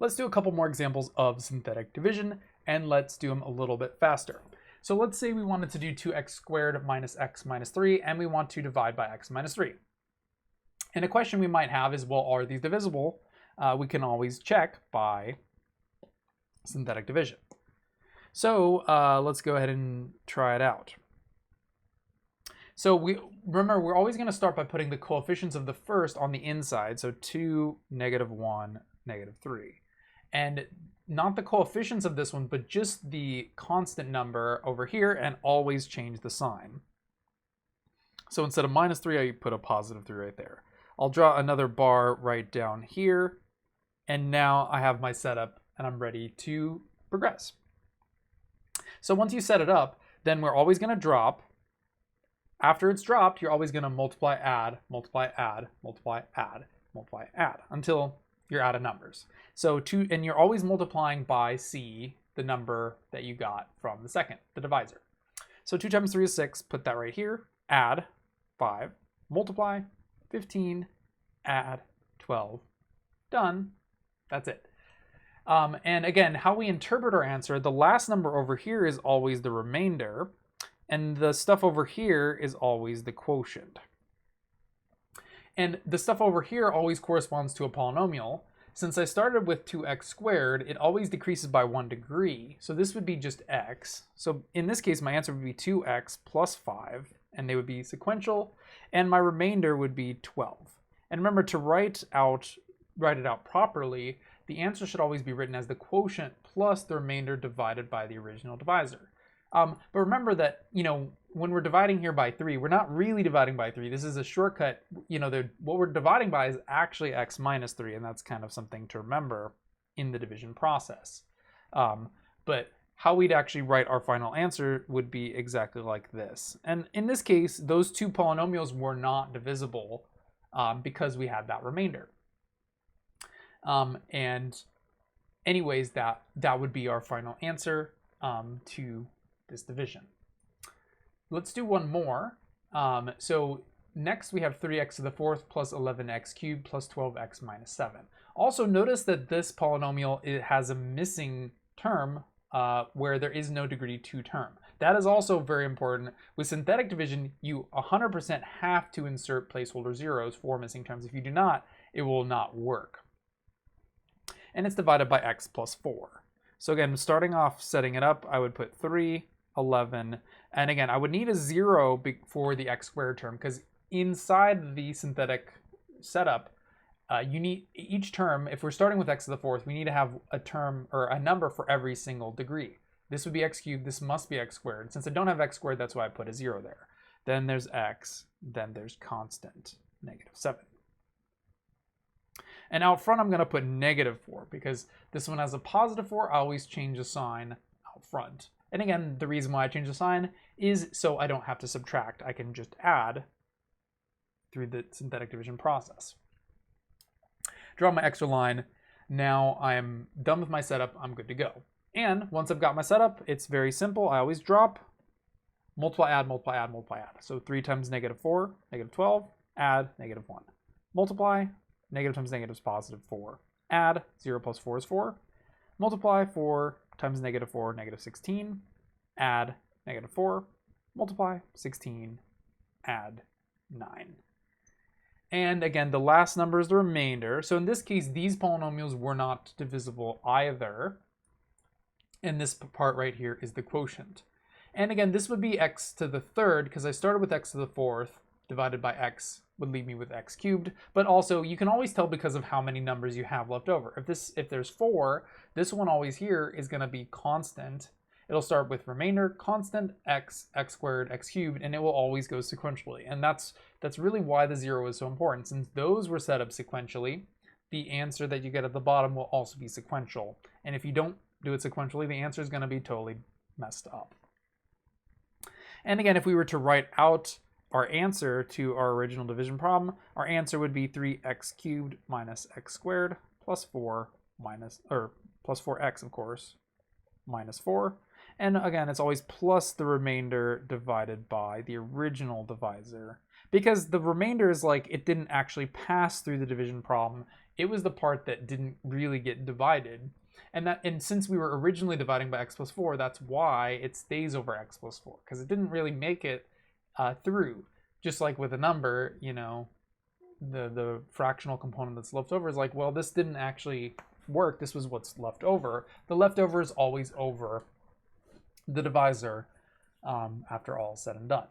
Let's do a couple more examples of synthetic division, and let's do them a little bit faster. So let's say we wanted to do 2x squared minus x minus 3, and we want to divide by x minus 3. And a question we might have is, well, are these divisible? We can always check by synthetic division. So let's go ahead and try it out. So remember, we're always going to start by putting the coefficients of the first on the inside. So 2, -1, -3. And not the coefficients of this one, but just the constant number over here, and always change the sign. So instead of -3, I put a +3 right there. I'll draw another bar right down here. And now I have my setup and I'm ready to progress. So once you set it up, then we're always going to drop. After it's dropped, you're always going to multiply, add, multiply, add, multiply, add, multiply, add, until you're out of numbers. So and you're always multiplying by C, the number that you got from the second, the divisor. So 2 times 3 is 6, put that right here, add 5, multiply 15, add 12, done. That's it. And again, how we interpret our answer, the last number over here is always the remainder, and the stuff over here is always the quotient. And the stuff over here always corresponds to a polynomial. Since I started with 2x squared, it always decreases by 1 degree. So this would be just x. So in this case, my answer would be 2x plus 5, and they would be sequential, and my remainder would be 12. And remember, to write it out properly, the answer should always be written as the quotient plus the remainder divided by the original divisor. But remember that, when we're dividing here by 3, we're not really dividing by 3. This is a shortcut. What we're dividing by is actually x minus 3, and that's kind of something to remember in the division process. But how we'd actually write our final answer would be exactly like this. And in this case, those two polynomials were not divisible because we had that remainder. And anyways, that would be our final answer to this division. Let's do one more. So next we have 3x to the fourth plus 11x cubed plus 12x minus 7. Also notice that this polynomial, it has a missing term where there is no degree 2 term. That is also very important. With synthetic division, you 100% have to insert placeholder zeros for missing terms. If you do not, it will not work. And it's divided by x plus 4. So again, starting off setting it up, I would put 3, 11, and again, I would need a 0 for the x squared term, because inside the synthetic setup, you need each term. If we're starting with x to the fourth, we need to have a term or a number for every single degree. This would be x cubed, this must be x squared. Since I don't have x squared, that's why I put a 0 there. Then there's x, then there's constant, -7. And out front, I'm going to put -4 because this one has a +4. I always change the sign out front. And again, the reason why I change the sign is so I don't have to subtract. I can just add through the synthetic division process. Draw my extra line. Now I'm done with my setup. I'm good to go. And once I've got my setup, it's very simple. I always drop, multiply, add, multiply, add, multiply, add. So 3 times -4, -12, add, -1. Multiply, negative times negative is +4. Add, 0 plus 4 is 4. Multiply, 4 times -4, -16. Add, -4. Multiply, 16. Add, 9. And again, the last number is the remainder. So in this case, these polynomials were not divisible either. And this part right here is the quotient. And again, this would be x to the third, because I started with x to the fourth, divided by x would leave me with x cubed. But also, you can always tell because of how many numbers you have left over. If there's 4, this one always here is going to be constant. It'll start with remainder, constant, x, x squared, x cubed, and it will always go sequentially. And that's really why the 0 is so important. Since those were set up sequentially, the answer that you get at the bottom will also be sequential. And if you don't do it sequentially, the answer is going to be totally messed up. And again, if we were to write out our answer to our original division problem, our answer would be 3x cubed minus x squared plus 4 plus 4x, of course, minus 4. And again, it's always plus the remainder divided by the original divisor, because the remainder is like it didn't actually pass through the division problem. it was the part that didn't really get divided. And since we were originally dividing by x plus 4, that's why it stays over x plus 4, because it didn't really make it through. Just like with a number, you know, the fractional component that's left over is like, well, this didn't actually work. This was what's left over. The leftover is always over the divisor after all is said and done.